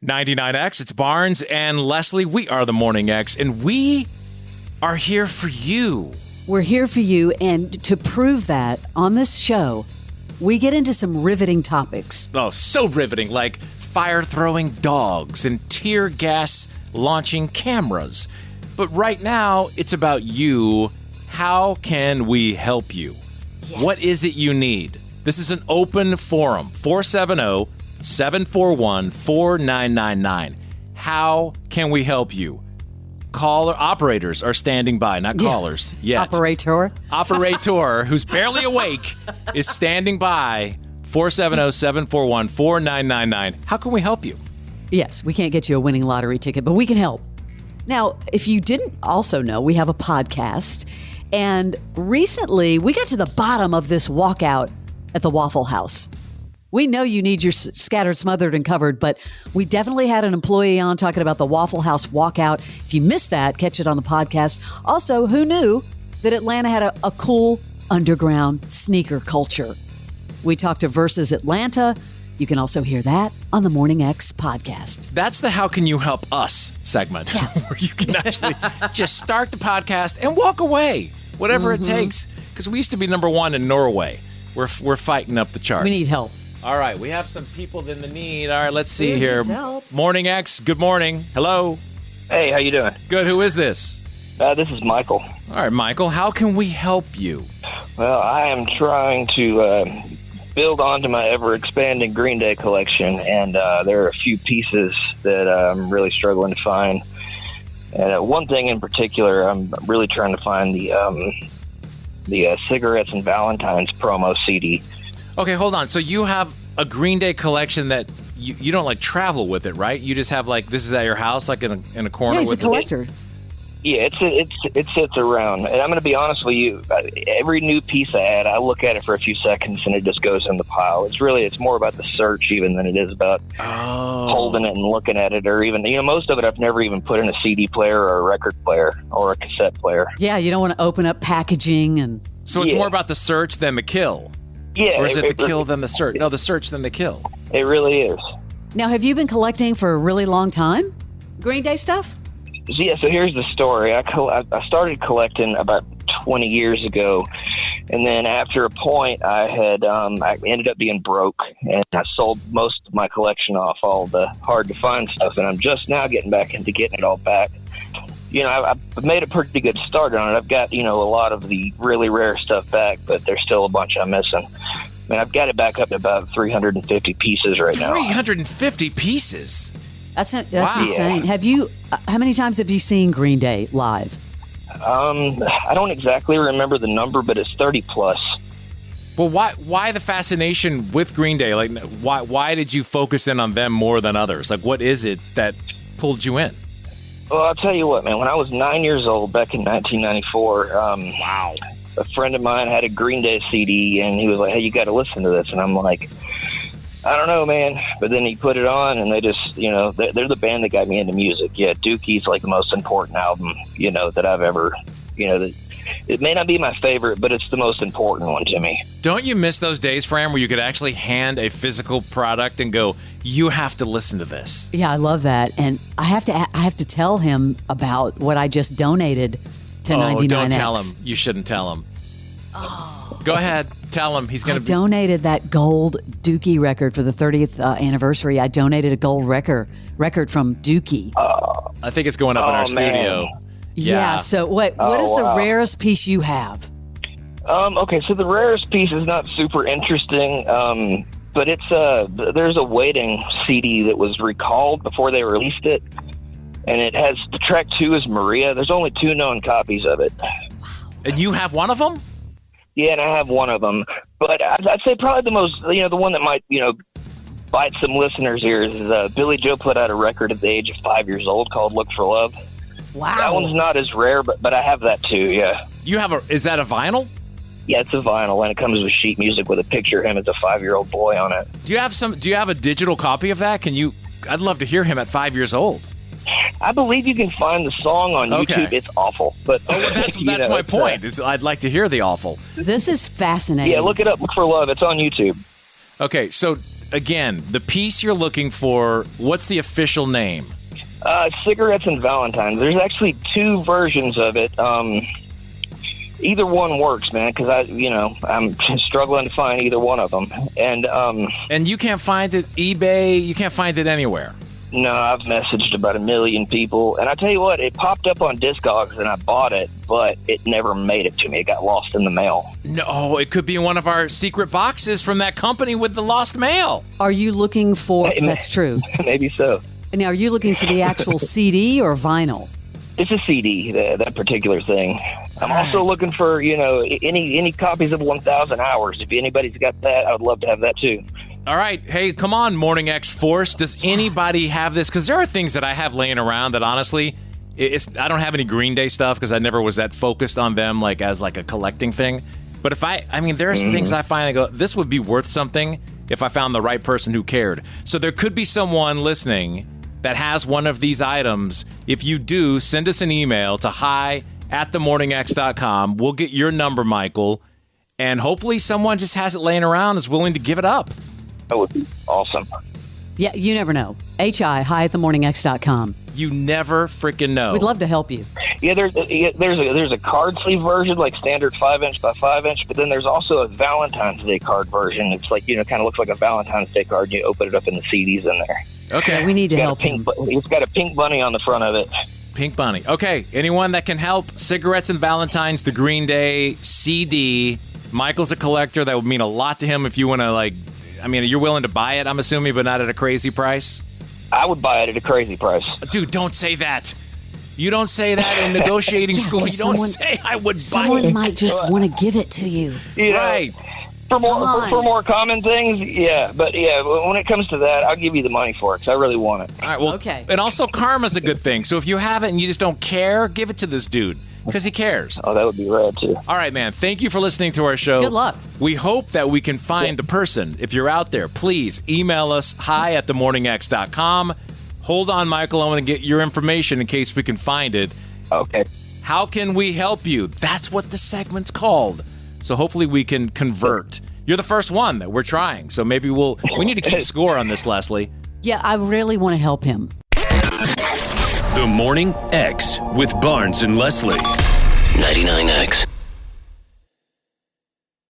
99X, it's Barnes and Leslie. We are the Morning X, and we are here for you. We're here for you, and to prove that, on this show, we get into some riveting topics. Oh, so riveting, like fire-throwing dogs and tear gas launching cameras. But right now, it's about you. How can we help you? Yes. What is it you need? This is an open forum, 470-741-4999. How can we help you? Operators are standing by, not callers yet. Operator, who's barely awake, is standing by. 470-741-4999. How can we help you? Yes, we can't get you a winning lottery ticket, but we can help. Now, if you didn't also know, we have a podcast, and recently we got to the bottom of this walkout at the Waffle House. We know you need your scattered, smothered, and covered, but we definitely had an employee on talking about the Waffle House walkout. If you missed that, catch it on the podcast. Also, who knew that Atlanta had a cool underground sneaker culture? We talked to Versus Atlanta. You can also hear that on the Morning X podcast. That's the How Can You Help Us segment, where you can actually just start the podcast and walk away, whatever it takes. Because we used to be number one in Norway. We're fighting up the charts. We need help. All right, we have some people in the need. All right, let's see Who here. needs help? Morning X, good morning. Hello. Hey, how you doing? Good, who is this? This is Michael. All right, Michael, how can we help you? Well, I am trying to build onto my ever-expanding Green Day collection, and there are a few pieces that I'm really struggling to find. And one thing in particular, I'm really trying to find the Cigarettes and Valentines promo CD. Okay, hold on. So you have a Green Day collection that you don't like travel with it, right? You just have like this is at your house, like in a corner. Yeah, he's with a collector. Yeah, it sits around, and I'm going to be honest with you. Every new piece I add, I look at it for a few seconds, and it just goes in the pile. It's more about the search even than it is about holding it and looking at it, or even most of it I've never even put in a CD player or a record player or a cassette player. Yeah, you don't want to open up packaging and. So it's more about the search than the kill. Yeah, or is it the kill than the search? No, the search than the kill. It really is. Now, have you been collecting for a really long time? Green Day stuff? Yeah, so here's the story. I started collecting about 20 years ago, and then after a point, I ended up being broke, and I sold most of my collection off, all the hard-to-find stuff, and I'm just now getting back into getting it all back. I've made a pretty good start on it. I've got, a lot of the really rare stuff back, but there's still a bunch I'm missing. I mean, I've got it back up to about 350 pieces right now. 350 pieces? That's insane. Yeah. Have you? How many times have you seen Green Day live? I don't exactly remember the number, but it's 30 plus. Well, why the fascination with Green Day? Like, why did you focus in on them more than others? Like, what is it that pulled you in? Well, I'll tell you what, man. When I was 9 years old, back in 1994, a friend of mine had a Green Day CD, and he was like, "Hey, you got to listen to this." And I'm like, "I don't know, man." But then he put it on, and they just, they're the band that got me into music. Yeah, Dookie's like the most important album, that I've ever, it may not be my favorite, but it's the most important one to me. Don't you miss those days, Fram, where you could actually hand a physical product and go, "You have to listen to this"? Yeah, I love that, and I have to tell him about what I just donated to 99X. Oh, don't tell him. You shouldn't tell him. Oh. Go ahead, tell him. He's going to donated that gold Dookie record for the 30th anniversary. I donated a gold record from Dookie. I think it's going up in our studio. Man. Yeah. So what is the rarest piece you have? Okay, so the rarest piece is not super interesting, but it's there's a Waiting CD that was recalled before they released it, and it has the track 2 is Maria. There's only 2 known copies of it. Wow. And you have one of them? Yeah, and I have one of them. But I'd say probably the most, the one that might, bite some listeners' ears is Billy Joe put out a record at the age of 5 years old called "Look for Love." Wow. That one's not as rare, but I have that too. Yeah. You have is that a vinyl? Yeah, it's a vinyl, and it comes with sheet music with a picture of him as a 5-year-old boy on it. Do you have a digital copy of that? I'd love to hear him at 5 years old. I believe you can find the song on YouTube. It's awful, but that's my point. I'd like to hear the awful. This is fascinating. Yeah, look it up. Look for Love. It's on YouTube. Okay, so again, the piece you're looking for, what's the official name? Cigarettes and Valentines. There's actually 2 versions of it. Either one works, man, because I'm struggling to find either one of them. And you can't find it eBay. You can't find it anywhere. No, I've messaged about 1 million people, and I tell you what, it popped up on Discogs, and I bought it, but it never made it to me. It got lost in the mail. No, it could be in one of our secret boxes from that company with the lost mail. Are you looking for? That's true. Maybe so. Now, are you looking for the actual CD or vinyl? It's a CD, that particular thing. I'm also looking for, any copies of 1,000 Hours. If anybody's got that, I would love to have that too. All right. Hey, come on, Morning X Force. Does anybody have this? Because there are things that I have laying around that honestly, I don't have any Green Day stuff because I never was that focused on them as a collecting thing. But there's things I find and go, this would be worth something if I found the right person who cared. So there could be someone listening that has one of these items. If you do, send us an email to hi@themorningx.com. We'll get your number, Michael, and hopefully someone just has it laying around, is willing to give it up. That would be awesome. Yeah, you never know. hi@themorningx.com. You never freaking know. We'd love to help you. Yeah, there's a card sleeve version, like standard 5-inch by 5-inch, but then there's also a Valentine's Day card version. It's like, kind of looks like a Valentine's Day card, and you open it up and the CD's in there. Okay. Yeah, we need to help him. It's got a pink bunny on the front of it. Pink bunny. Okay, anyone that can help. Cigarettes and Valentines, the Green Day CD. Michael's a collector. That would mean a lot to him if you want to, you're willing to buy it, I'm assuming, but not at a crazy price? I would buy it at a crazy price. Dude, don't say that. You don't say that in negotiating school. You don't say I would buy it. Someone might just want to give it to you. Right. For more common things, yeah. But, yeah, when it comes to that, I'll give you the money for it because I really want it. All right, well, okay. And also karma's a good thing. So if you have it and you just don't care, give it to this dude because he cares. Oh, that would be rad, too. All right, man. Thank you for listening to our show. Good luck. We hope that we can find the person. If you're out there, please email us hi@themorningx.com. Hold on, Michael. I want to get your information in case we can find it. Okay. How can we help you? That's what the segment's called. So hopefully we can convert. You're the first one that we're trying. So maybe we need to keep score on this, Leslie. Yeah, I really want to help him. The Morning X with Barnes and Leslie. 99X.